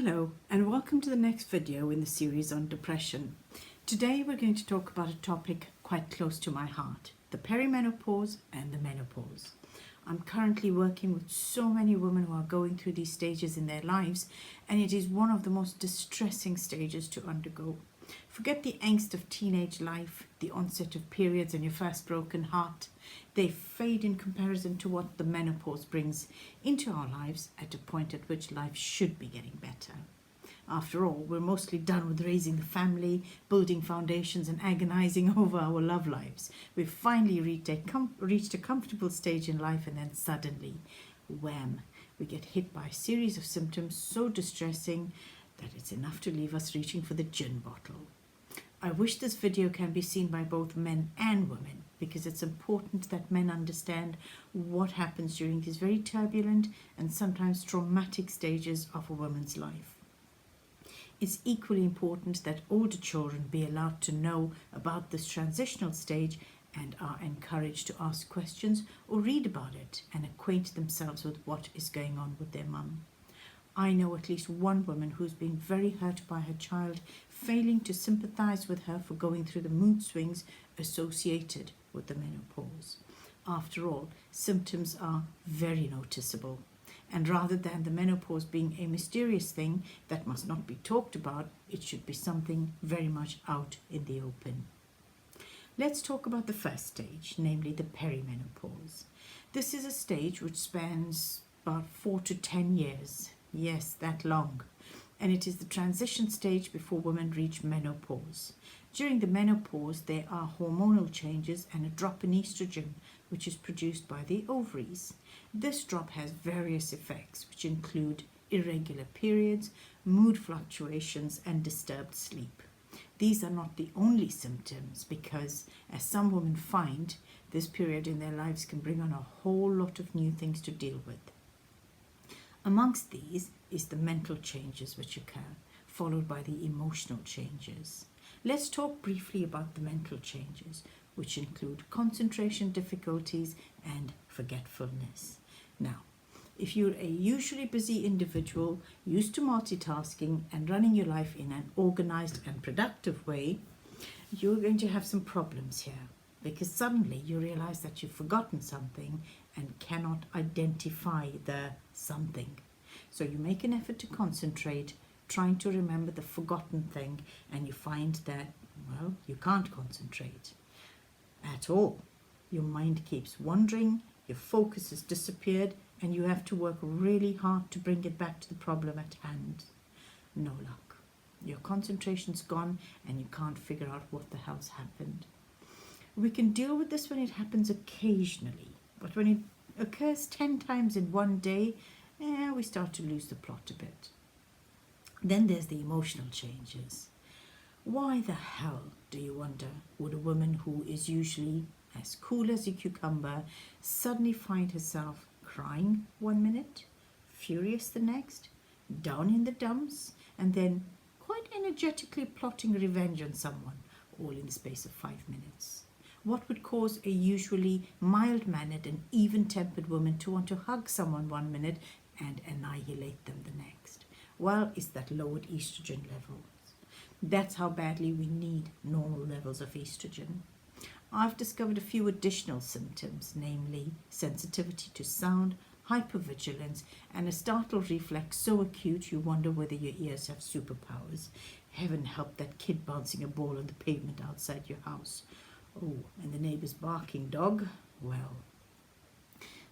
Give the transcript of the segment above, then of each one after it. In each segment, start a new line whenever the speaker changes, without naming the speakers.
Hello and welcome to the next video in the series on depression. Today we're going to talk about a topic quite close to my heart, the perimenopause and the menopause. I'm currently working with so many women who are going through these stages in their lives, and it is one of the most distressing stages to undergo. Forget the angst of teenage life, the onset of periods and your first broken heart. They fade in comparison to what the menopause brings into our lives at a point at which life should be getting better. After all, we're mostly done with raising the family, building foundations and agonizing over our love lives. We've finally reached a comfortable stage in life, and then suddenly, wham, we get hit by a series of symptoms so distressing that it's enough to leave us reaching for the gin bottle. I wish this video can be seen by both men and women, because it's important that men understand what happens during these very turbulent and sometimes traumatic stages of a woman's life. It's equally important that older children be allowed to know about this transitional stage and are encouraged to ask questions or read about it and acquaint themselves with what is going on with their mum. I know at least one woman who's been very hurt by her child failing to sympathize with her for going through the mood swings associated with the menopause. After all, symptoms are very noticeable. And rather than the menopause being a mysterious thing that must not be talked about, it should be something very much out in the open. Let's talk about the first stage, namely the perimenopause. This is a stage which spans about 4 to 10 years. Yes, that long. And it is the transition stage before women reach menopause. During the menopause, there are hormonal changes and a drop in estrogen, which is produced by the ovaries. This drop has various effects, which include irregular periods, mood fluctuations, and disturbed sleep. These are not the only symptoms because, as some women find, this period in their lives can bring on a whole lot of new things to deal with. Amongst these is the mental changes which occur, followed by the emotional changes. Let's talk briefly about the mental changes, which include concentration difficulties and forgetfulness. Now, if you're a usually busy individual used to multitasking and running your life in an organized and productive way, you're going to have some problems here, because suddenly you realize that you've forgotten something and cannot identify the something. So you make an effort to concentrate, trying to remember the forgotten thing, and you find that, well, you can't concentrate at all. Your mind keeps wandering, your focus has disappeared, and you have to work really hard to bring it back to the problem at hand. No luck. Your concentration's gone and you can't figure out what the hell's happened. We can deal with this when it happens occasionally, but when it occurs 10 times in one day, we start to lose the plot a bit. Then there's the emotional changes. Why the hell, do you wonder, would a woman who is usually as cool as a cucumber suddenly find herself crying one minute, furious the next, down in the dumps, and then quite energetically plotting revenge on someone, all in the space of 5 minutes? What would cause a usually mild-mannered and even-tempered woman to want to hug someone one minute and annihilate them the next? Well, it's that lowered estrogen levels. That's how badly we need normal levels of estrogen. I've discovered a few additional symptoms, namely sensitivity to sound, hypervigilance, and a startle reflex so acute you wonder whether your ears have superpowers. Heaven help that kid bouncing a ball on the pavement outside your house. Oh, and the neighbor's barking dog. Well,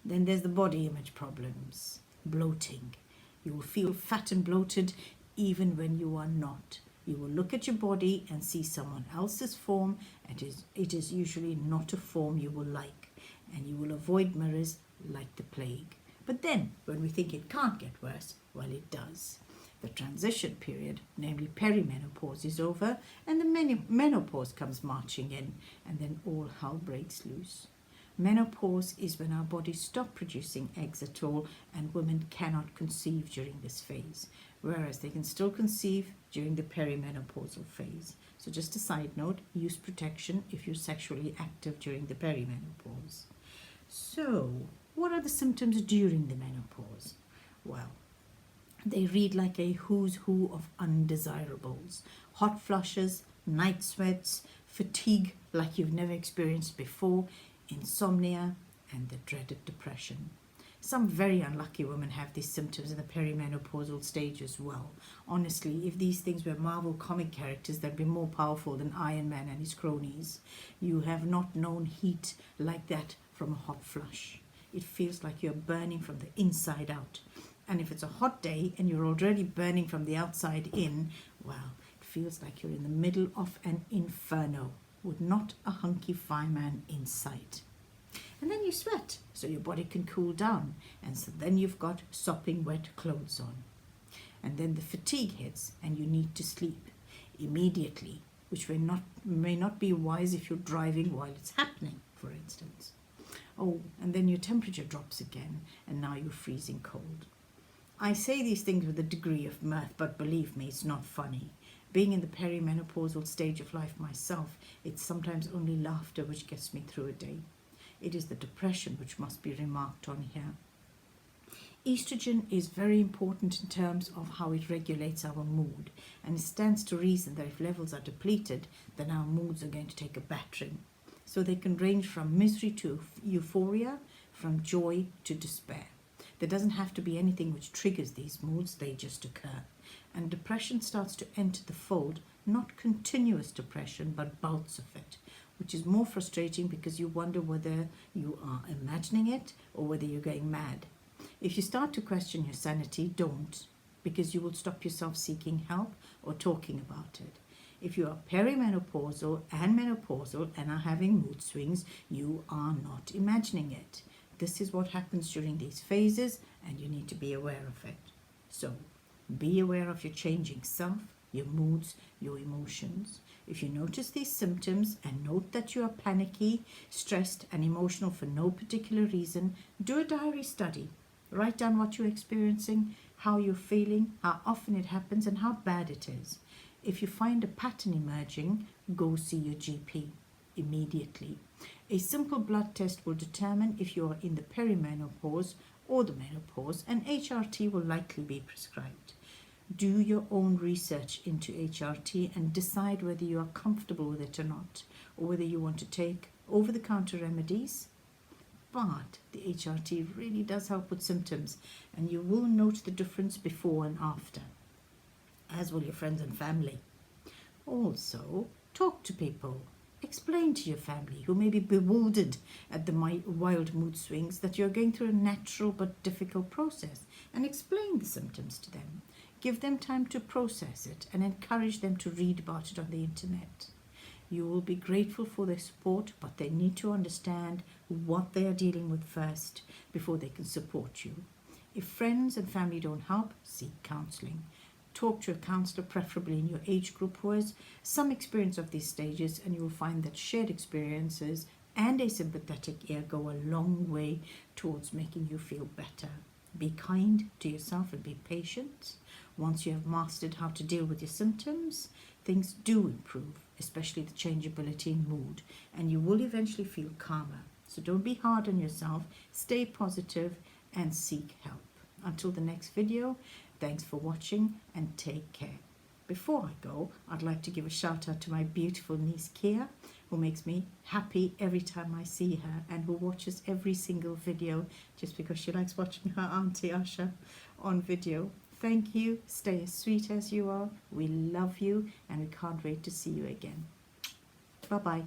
then there's the body image problems. Bloating. You will feel fat and bloated even when you are not. You will look at your body and see someone else's form, and it is usually not a form you will like, and you will avoid mirrors like the plague. But then, when we think it can't get worse, well, it does. The transition period, namely perimenopause, is over, and the menopause comes marching in, and then all hell breaks loose. Menopause is when our bodies stop producing eggs at all, and women cannot conceive during this phase, whereas they can still conceive during the perimenopausal phase. So just a side note, use protection if you're sexually active during the perimenopause. So, what are the symptoms during the menopause? Well, They read like a who's who of undesirables. Hot flushes, night sweats, fatigue like you've never experienced before, insomnia, and the dreaded depression. Some very unlucky women have these symptoms in the perimenopausal stage as well. Honestly, if these things were Marvel comic characters, they'd be more powerful than Iron Man and his cronies. You have not known heat like that from a hot flush. It feels like you're burning from the inside out. And if it's a hot day and you're already burning from the outside in, well, it feels like you're in the middle of an inferno with not a hunky fireman in sight. And then you sweat so your body can cool down, and so then you've got sopping wet clothes on. And then the fatigue hits and you need to sleep immediately, which may not be wise if you're driving while it's happening, for instance. Oh, and then your temperature drops again and now you're freezing cold. I say these things with a degree of mirth, but believe me, it's not funny. Being in the perimenopausal stage of life myself, it's sometimes only laughter which gets me through a day. It is the depression which must be remarked on here. Estrogen is very important in terms of how it regulates our mood, and it stands to reason that if levels are depleted, then our moods are going to take a battering. So they can range from misery to euphoria, from joy to despair. There doesn't have to be anything which triggers these moods, they just occur. And depression starts to enter the fold, not continuous depression, but bouts of it, which is more frustrating because you wonder whether you are imagining it or whether you're going mad. If you start to question your sanity, don't, because you will stop yourself seeking help or talking about it. If you are perimenopausal and menopausal and are having mood swings, you are not imagining it. This is what happens during these phases, and you need to be aware of it. So, be aware of your changing self, your moods, your emotions. If you notice these symptoms and note that you are panicky, stressed, and emotional for no particular reason, do a diary study. Write down what you're experiencing, how you're feeling, how often it happens, and how bad it is. If you find a pattern emerging, go see your GP immediately. A simple blood test will determine if you are in the perimenopause or the menopause, and HRT will likely be prescribed. Do your own research into HRT and decide whether you are comfortable with it or not, or whether you want to take over-the-counter remedies. But the HRT really does help with symptoms, and you will note the difference before and after, as will your friends and family. Also, talk to people. Explain to your family, who may be bewildered at the wild mood swings, that you're going through a natural but difficult process, and explain the symptoms to them. Give them time to process it and encourage them to read about it on the internet. You will be grateful for their support, but they need to understand what they are dealing with first before they can support you. If friends and family don't help, seek counselling. Talk to a counsellor, preferably in your age group, who has some experience of these stages, and you will find that shared experiences and a sympathetic ear go a long way towards making you feel better. Be kind to yourself and be patient. Once you have mastered how to deal with your symptoms, things do improve, especially the changeability in mood, and you will eventually feel calmer. So don't be hard on yourself, stay positive, and seek help. Until the next video, thanks for watching and take care. Before I go, I'd like to give a shout out to my beautiful niece Kia, who makes me happy every time I see her, and who watches every single video just because she likes watching her auntie Asha on video. Thank you. Stay as sweet as you are. We love you, and we can't wait to see you again. Bye-bye.